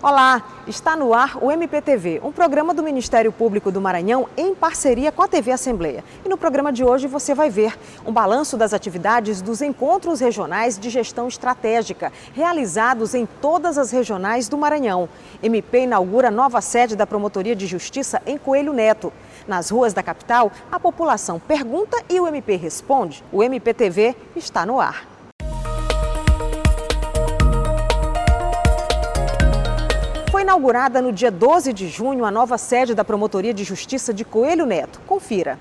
Olá, está no ar o MPTV, um programa do Ministério Público do Maranhão em parceria com a TV Assembleia. E no programa de hoje você vai ver um balanço das atividades dos encontros regionais de gestão estratégica, realizados em todas as regionais do Maranhão. MP inaugura nova sede da Promotoria de Justiça em Coelho Neto. Nas ruas da capital, a população pergunta e o MP responde. O MPTV está no ar. Foi inaugurada no dia 12 de junho a nova sede da Promotoria de Justiça de Coelho Neto. Confira.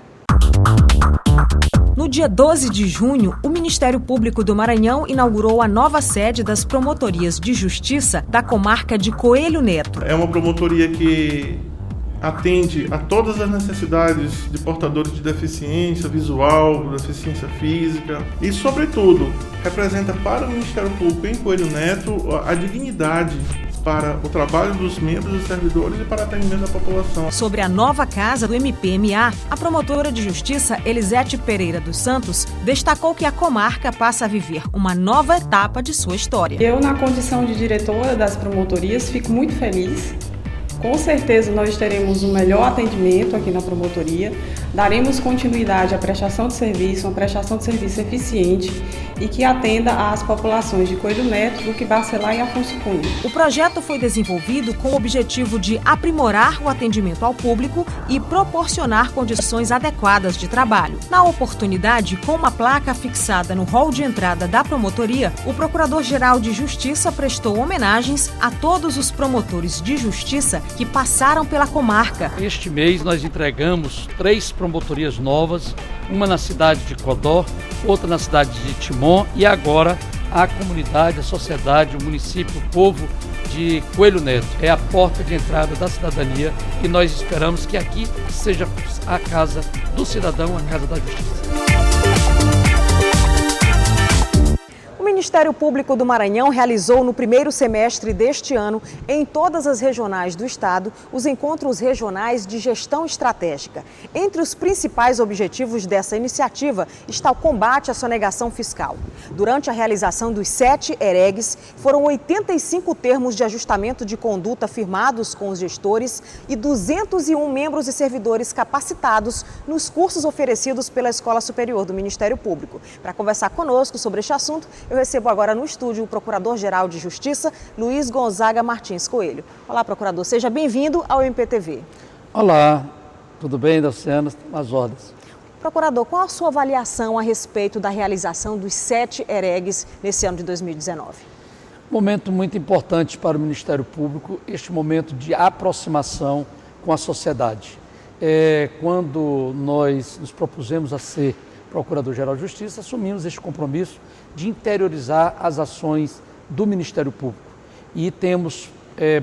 No dia 12 de junho, o Ministério Público do Maranhão inaugurou a nova sede das Promotorias de Justiça da comarca de Coelho Neto. É uma promotoria que atende a todas as necessidades de portadores de deficiência visual, deficiência física e, sobretudo, representa para o Ministério Público em Coelho Neto a dignidade para o trabalho dos membros e servidores e para o atendimento da população. Sobre a nova casa do MPMA, a promotora de justiça Elisete Pereira dos Santos destacou que a comarca passa a viver uma nova etapa de sua história. Eu, na condição de diretora das promotorias, fico muito feliz. Com certeza nós teremos um melhor atendimento aqui na promotoria, daremos continuidade à prestação de serviço, uma prestação de serviço eficiente e que atenda às populações de Coelho Neto, Duque Bacelar e Afonso Cunha. O projeto foi desenvolvido com o objetivo de aprimorar o atendimento ao público e proporcionar condições adequadas de trabalho. Na oportunidade, com uma placa fixada no hall de entrada da promotoria, o Procurador-Geral de Justiça prestou homenagens a todos os promotores de justiça que passaram pela comarca. Este mês nós entregamos 3 promotorias novas, uma na cidade de Codó, outra na cidade de Timon e agora a comunidade, a sociedade, o município, o povo de Coelho Neto. É a porta de entrada da cidadania e nós esperamos que aqui seja a casa do cidadão, a casa da justiça. O Ministério Público do Maranhão realizou no primeiro semestre deste ano, em todas as regionais do estado, os encontros regionais de gestão estratégica. Entre os principais objetivos dessa iniciativa está o combate à sonegação fiscal. Durante a realização dos 7 EREGs, foram 85 termos de ajustamento de conduta firmados com os gestores e 201 membros e servidores capacitados nos cursos oferecidos pela Escola Superior do Ministério Público. Para conversar conosco sobre este assunto, eu recebo agora no estúdio o Procurador-Geral de Justiça, Luiz Gonzaga Martins Coelho. Olá, procurador, seja bem-vindo ao MPTV. Olá, tudo bem, Luciana? As ordens. Procurador, qual a sua avaliação a respeito da realização dos 7 EREGs nesse ano de 2019? Momento muito importante para o Ministério Público, este momento de aproximação com a sociedade. Quando nós nos propusemos a ser Procurador-Geral de Justiça, assumimos este compromisso de interiorizar as ações do Ministério Público e temos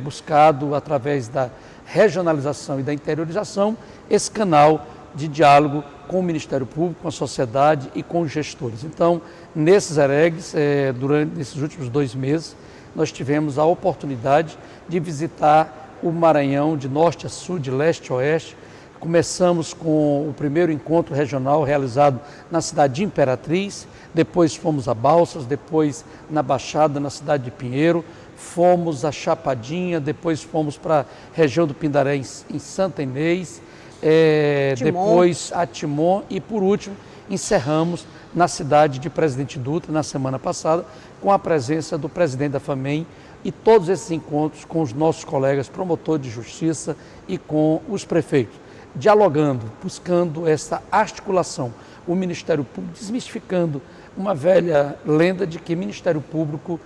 buscado, através da regionalização e da interiorização, esse canal de diálogo com o Ministério Público, com a sociedade e com os gestores. Então, nesses EREGs, durante esses últimos 2 meses, nós tivemos a oportunidade de visitar o Maranhão de norte a sul, de leste a oeste. Começamos com o primeiro encontro regional realizado na cidade de Imperatriz, depois fomos a Balsas, depois na Baixada, na cidade de Pinheiro, fomos a Chapadinha, depois fomos para a região do Pindaré, em Santa Inês, depois a Timon e, por último, encerramos na cidade de Presidente Dutra, na semana passada, com a presença do presidente da FAMEM e todos esses encontros com os nossos colegas promotores de justiça e com os prefeitos, dialogando, buscando essa articulação, o Ministério Público desmistificando uma velha lenda de que Ministério Público,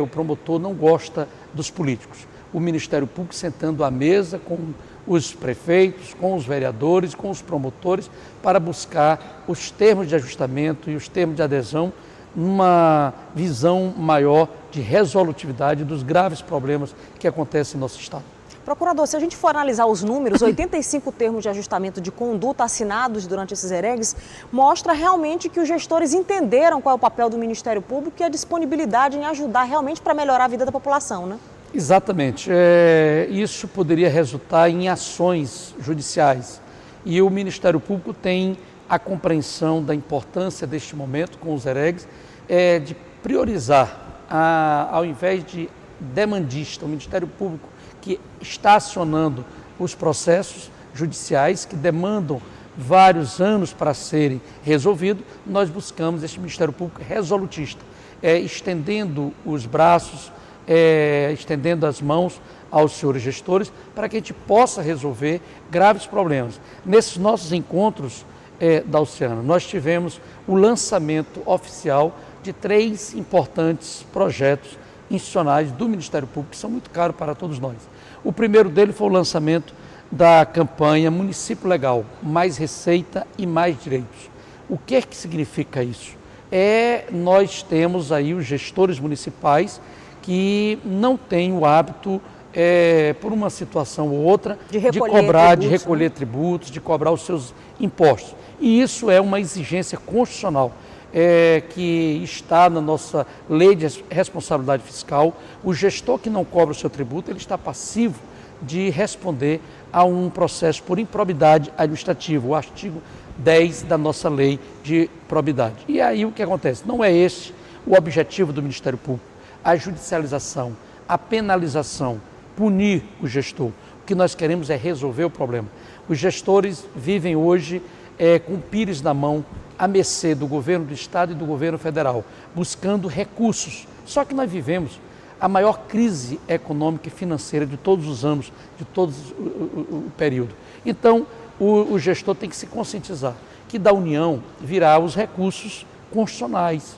o promotor não gosta dos políticos. O Ministério Público sentando à mesa com os prefeitos, com os vereadores, com os promotores, para buscar os termos de ajustamento e os termos de adesão numa visão maior de resolutividade dos graves problemas que acontecem no nosso Estado. Procurador, se a gente for analisar os números, 85 termos de ajustamento de conduta assinados durante esses EREGs, mostra realmente que os gestores entenderam qual é o papel do Ministério Público e a disponibilidade em ajudar realmente para melhorar a vida da população, né? Exatamente. Isso poderia resultar em ações judiciais e o Ministério Público tem a compreensão da importância deste momento com os EREGs, de priorizar, ao invés de demandista, um Ministério Público que está acionando os processos judiciais que demandam vários anos para serem resolvidos. Nós buscamos este Ministério Público resolutista, estendendo os braços, estendendo as mãos aos senhores gestores para que a gente possa resolver graves problemas. Nesses nossos encontros da Oceana, nós tivemos o lançamento oficial de 3 importantes projetos institucionais do Ministério Público que são muito caros para todos nós. O primeiro dele foi o lançamento da campanha Município Legal, mais receita e mais direitos. O que é que significa isso? Nós temos aí os gestores municipais que não têm o hábito, por uma situação ou outra, de cobrar, de recolher tributos, de cobrar os seus impostos. E isso é uma exigência constitucional que está na nossa lei de responsabilidade fiscal. O gestor que não cobra o seu tributo, ele está passivo de responder a um processo por improbidade administrativa, o artigo 10 da nossa lei de probidade. E aí o que acontece? Não é esse o objetivo do Ministério Público, a judicialização, a penalização, punir o gestor. O que nós queremos é resolver o problema. Os gestores vivem hoje com o pires na mão, à mercê do governo do Estado e do governo federal, buscando recursos. Só que nós vivemos a maior crise econômica e financeira de todos os anos, de todo o período. Então, o gestor tem que se conscientizar que da União virá os recursos constitucionais,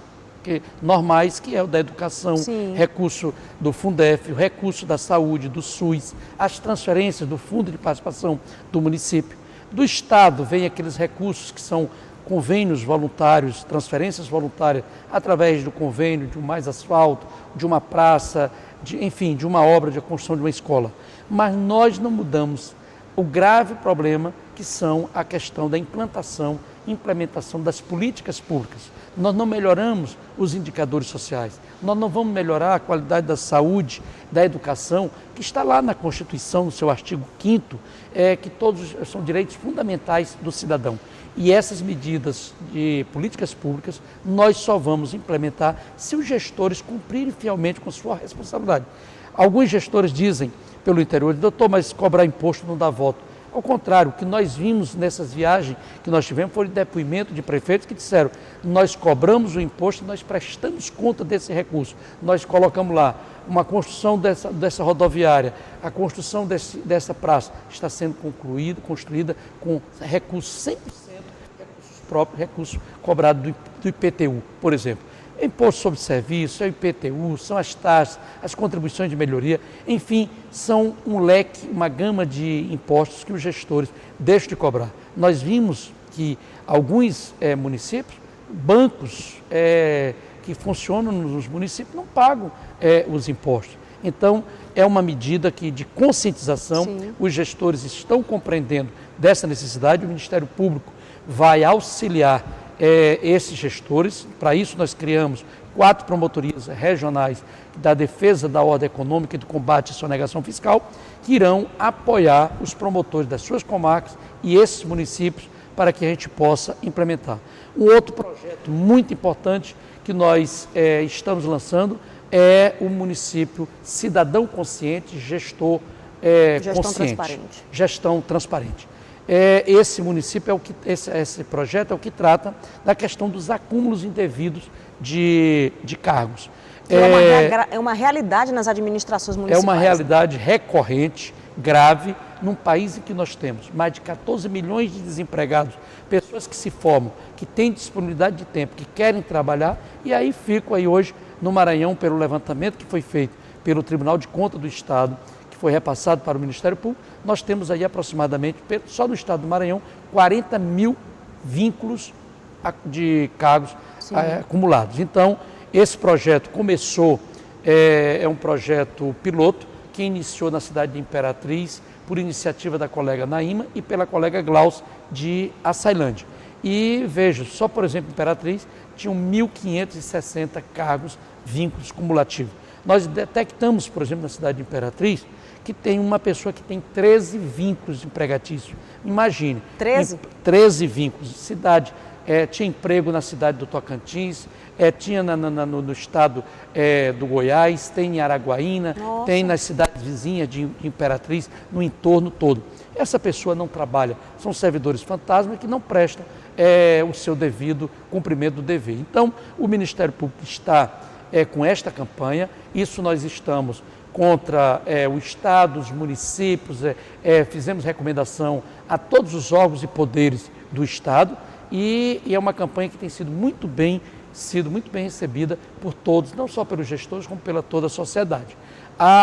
normais, que é o da educação, sim, recurso do Fundef, o recurso da saúde, do SUS, as transferências do Fundo de Participação do município. Do Estado vem aqueles recursos que são convênios voluntários, transferências voluntárias, através do convênio de um mais asfalto, de uma praça, enfim, de uma obra de construção de uma escola. Mas nós não mudamos o grave problema que são a questão da implantação, implementação das políticas públicas. Nós não melhoramos os indicadores sociais, nós não vamos melhorar a qualidade da saúde, da educação, que está lá na Constituição, no seu artigo 5º, que todos são direitos fundamentais do cidadão. E essas medidas de políticas públicas nós só vamos implementar se os gestores cumprirem fielmente com sua responsabilidade. Alguns gestores dizem pelo interior, doutor, mas cobrar imposto não dá voto. Ao contrário, o que nós vimos nessas viagens que nós tivemos foi o depoimento de prefeitos que disseram: nós cobramos o imposto, nós prestamos conta desse recurso. Nós colocamos lá uma construção dessa rodoviária, a construção dessa praça está sendo construída com recursos 100%, recursos próprios, recursos cobrados do IPTU, por exemplo. Imposto sobre serviço, é o IPTU, são as taxas, as contribuições de melhoria, enfim, são um leque, uma gama de impostos que os gestores deixam de cobrar. Nós vimos que alguns municípios, bancos que funcionam nos municípios não pagam os impostos. Então, é uma medida de conscientização. Sim. Os gestores estão compreendendo dessa necessidade, o Ministério Público vai auxiliar esses gestores. Para isso nós criamos 4 promotorias regionais da defesa da ordem econômica e do combate à sonegação fiscal, que irão apoiar os promotores das suas comarcas e esses municípios para que a gente possa implementar. Um outro projeto muito importante que nós estamos lançando é o município cidadão consciente, gestor consciente, transparente. Gestão transparente. Esse município esse projeto é o que trata da questão dos acúmulos indevidos de cargos. É uma realidade nas administrações municipais. É uma realidade recorrente, grave, num país em que nós temos mais de 14 milhões de desempregados, pessoas que se formam, que têm disponibilidade de tempo, que querem trabalhar, e aí fico aí hoje no Maranhão pelo levantamento que foi feito pelo Tribunal de Contas do Estado, que foi repassado para o Ministério Público. Nós temos aí aproximadamente, só no estado do Maranhão, 40 mil vínculos de cargos acumulados. Então, esse projeto começou, é um projeto piloto que iniciou na cidade de Imperatriz, por iniciativa da colega Naíma e pela colega Glaucia de Açailândia. E vejo, só por exemplo, Imperatriz, tinham 1.560 cargos, vínculos cumulativos. Nós detectamos, por exemplo, na cidade de Imperatriz, que tem uma pessoa que tem 13 vínculos empregatícios. Imagine. 13? 13 vínculos. Cidade tinha emprego na cidade do Tocantins, tinha no estado do Goiás, tem em Araguaína, Nossa. tem nas cidades vizinhas de Imperatriz, no entorno todo. Essa pessoa não trabalha, são servidores fantasma que não prestam o seu devido cumprimento do dever. Então, o Ministério Público está com esta campanha, isso nós estamos contra o Estado, os municípios, fizemos recomendação a todos os órgãos e poderes do Estado e é uma campanha que tem sido muito bem recebida por todos, não só pelos gestores, como pela toda a sociedade.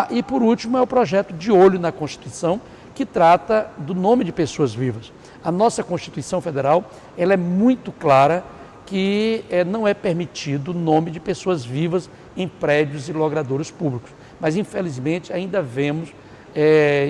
E por último é o projeto De Olho na Constituição, que trata do nome de pessoas vivas. A nossa Constituição Federal ela é muito clara que não é permitido o nome de pessoas vivas em prédios e logradouros públicos. Mas, infelizmente, ainda vemos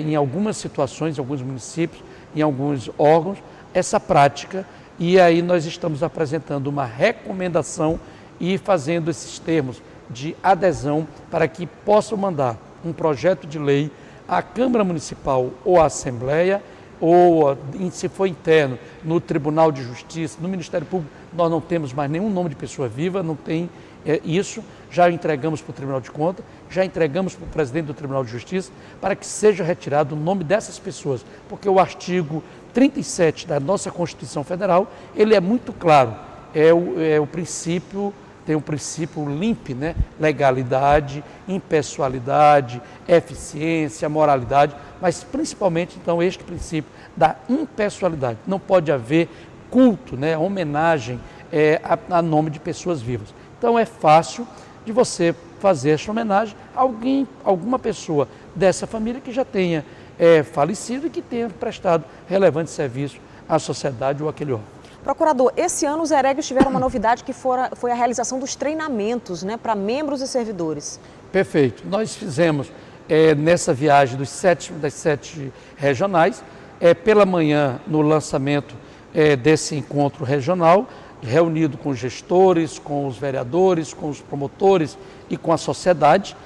em algumas situações, em alguns municípios, em alguns órgãos, essa prática. E aí nós estamos apresentando uma recomendação e fazendo esses termos de adesão para que possam mandar um projeto de lei à Câmara Municipal ou à Assembleia, ou, se for interno, no Tribunal de Justiça, no Ministério Público, nós não temos mais nenhum nome de pessoa viva, não tem isso, já entregamos para o Tribunal de Contas, já entregamos para o presidente do Tribunal de Justiça, para que seja retirado o nome dessas pessoas, porque o artigo 37 da nossa Constituição Federal, ele é muito claro, o princípio, tem um princípio LIMP, né? Legalidade, impessoalidade, eficiência, moralidade, mas principalmente então este princípio da impessoalidade. Não pode haver culto, né? Homenagem a nome de pessoas vivas. Então é fácil de você fazer essa homenagem a alguma pessoa dessa família que já tenha falecido e que tenha prestado relevante serviço à sociedade ou àquele órgão. Procurador, esse ano os Eregs tiveram uma novidade que foi a realização dos treinamentos, né, para membros e servidores. Perfeito. Nós fizemos nessa viagem das 7 regionais, pela manhã no lançamento desse encontro regional, reunido com os gestores, com os vereadores, com os promotores e com a sociedade.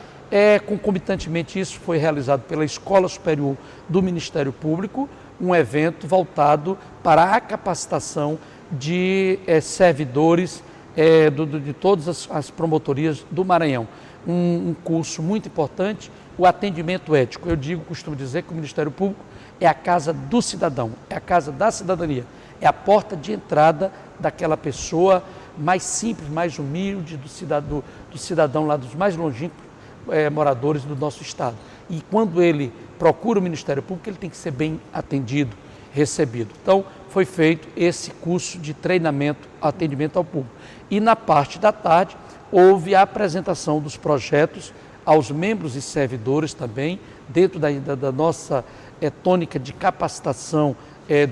Concomitantemente isso foi realizado pela Escola Superior do Ministério Público, um evento voltado para a capacitação de servidores de todas as promotorias do Maranhão. Um curso muito importante, o atendimento ético. Eu costumo dizer que o Ministério Público é a casa do cidadão, é a casa da cidadania, é a porta de entrada daquela pessoa mais simples, mais humilde, do cidadão lá dos mais longínquos moradores do nosso estado. E quando ele procura o Ministério Público, ele tem que ser bem atendido, recebido. Então, foi feito esse curso de treinamento, atendimento ao público. E na parte da tarde, houve a apresentação dos projetos aos membros e servidores também, dentro da nossa tônica de capacitação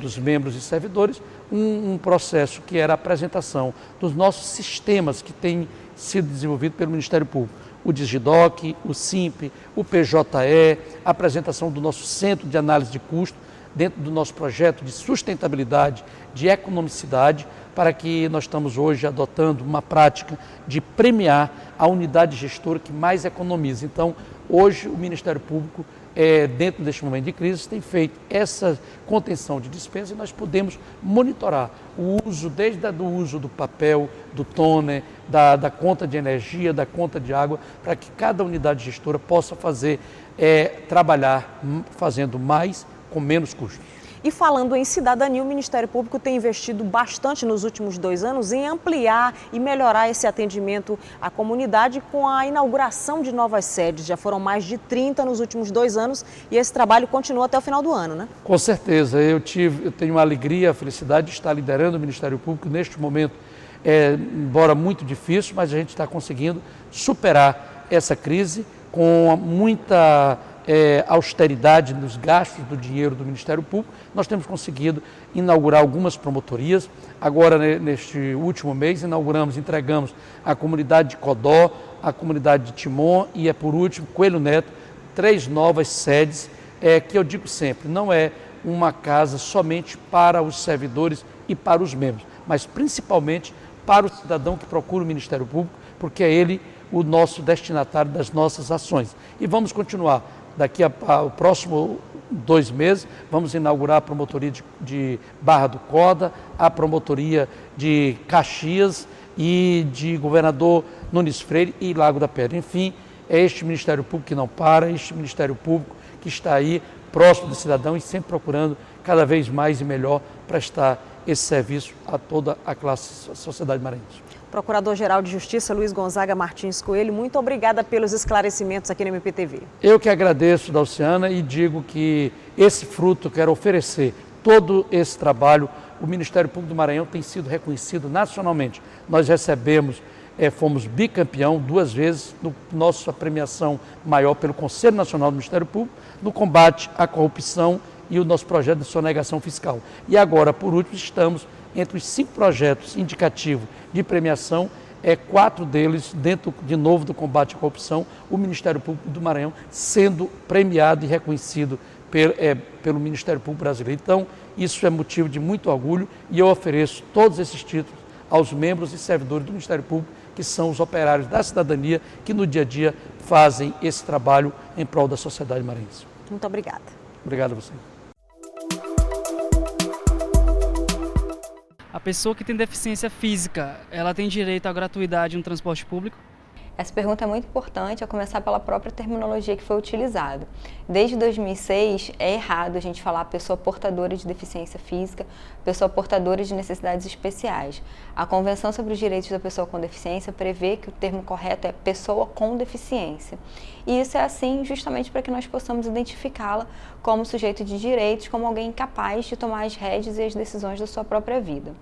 dos membros e servidores, um processo que era a apresentação dos nossos sistemas que têm sido desenvolvidos pelo Ministério Público. O Digidoc, o SIMP, o PJE, a apresentação do nosso Centro de Análise de Custo, dentro do nosso projeto de sustentabilidade, de economicidade, para que nós estamos hoje adotando uma prática de premiar a unidade gestora que mais economiza. Então, hoje o Ministério Público, dentro deste momento de crise, tem feito essa contenção de despesa e nós podemos monitorar o uso, desde o uso do papel, do toner, da conta de energia, da conta de água, para que cada unidade gestora possa trabalhar fazendo mais com menos custos. E falando em cidadania, o Ministério Público tem investido bastante nos últimos 2 anos em ampliar e melhorar esse atendimento à comunidade com a inauguração de novas sedes. Já foram mais de 30 nos últimos 2 anos e esse trabalho continua até o final do ano, né? Com certeza. Eu tenho a alegria, a felicidade de estar liderando o Ministério Público neste momento, embora muito difícil, mas a gente está conseguindo superar essa crise com muita austeridade nos gastos do dinheiro do Ministério Público. Nós temos conseguido inaugurar algumas promotorias. Agora, neste último mês, entregamos a comunidade de Codó, a comunidade de Timon e, por último, Coelho Neto, 3 novas sedes, que eu digo sempre, não é uma casa somente para os servidores e para os membros, mas principalmente para o cidadão que procura o Ministério Público, porque é ele o nosso destinatário das nossas ações. E vamos continuar. Daqui ao próximo 2 meses, vamos inaugurar a promotoria de Barra do Corda, a promotoria de Caxias e de Governador Nunes Freire e Lago da Pedra. Enfim, é este Ministério Público que não para, este Ministério Público que está aí próximo do cidadão e sempre procurando cada vez mais e melhor prestar esse serviço a toda a classe a sociedade maranhense. Procurador-Geral de Justiça Luiz Gonzaga Martins Coelho, muito obrigada pelos esclarecimentos aqui no MPTV. Eu que agradeço, Dalciana, e digo que esse fruto, quero oferecer todo esse trabalho. O Ministério Público do Maranhão tem sido reconhecido nacionalmente. Nós recebemos, fomos bicampeão 2 vezes, nossa premiação maior pelo Conselho Nacional do Ministério Público, no combate à corrupção e o nosso projeto de sonegação fiscal. E agora, por último, estamos entre os 5 projetos indicativos de premiação, 4 deles dentro, de novo, do combate à corrupção, o Ministério Público do Maranhão sendo premiado e reconhecido pelo Ministério Público brasileiro. Então, isso é motivo de muito orgulho e eu ofereço todos esses títulos aos membros e servidores do Ministério Público, que são os operários da cidadania, que no dia a dia fazem esse trabalho em prol da sociedade maranhense. Muito obrigada. Obrigado a você. A pessoa que tem deficiência física, ela tem direito à gratuidade no transporte público? Essa pergunta é muito importante, a começar pela própria terminologia que foi utilizada. Desde 2006, é errado a gente falar pessoa portadora de deficiência física, pessoa portadora de necessidades especiais. A Convenção sobre os Direitos da Pessoa com Deficiência prevê que o termo correto é pessoa com deficiência. E isso é assim justamente para que nós possamos identificá-la como sujeito de direitos, como alguém capaz de tomar as rédeas e as decisões da sua própria vida.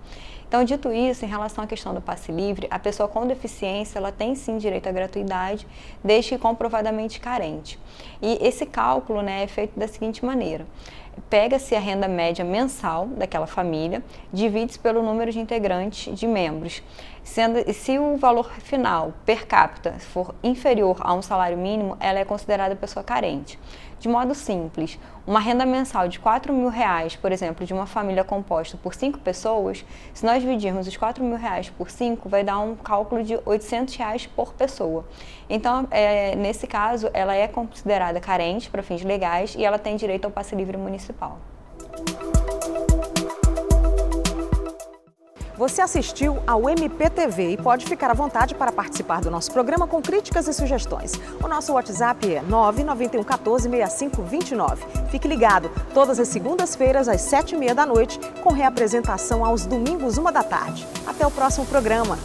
Então, dito isso, em relação à questão do passe livre, a pessoa com deficiência, ela tem sim direito à gratuidade, desde que comprovadamente carente. E esse cálculo, é feito da seguinte maneira: pega-se a renda média mensal daquela família, divide-se pelo número de integrantes de membros. Se o valor final, per capita, for inferior a um salário mínimo, ela é considerada pessoa carente. De modo simples, uma renda mensal de R$4.000, por exemplo, de uma família composta por 5 pessoas, se nós dividirmos os R$4.000 por 5, vai dar um cálculo de R$800 por pessoa. Então, nesse caso, ela é considerada carente para fins legais e ela tem direito ao passe livre municipal. Você assistiu ao MPTV e pode ficar à vontade para participar do nosso programa com críticas e sugestões. O nosso WhatsApp é 991 14 65 29. Fique ligado, todas as segundas-feiras às 7h30 da noite, com reapresentação aos domingos 1 da tarde. Até o próximo programa.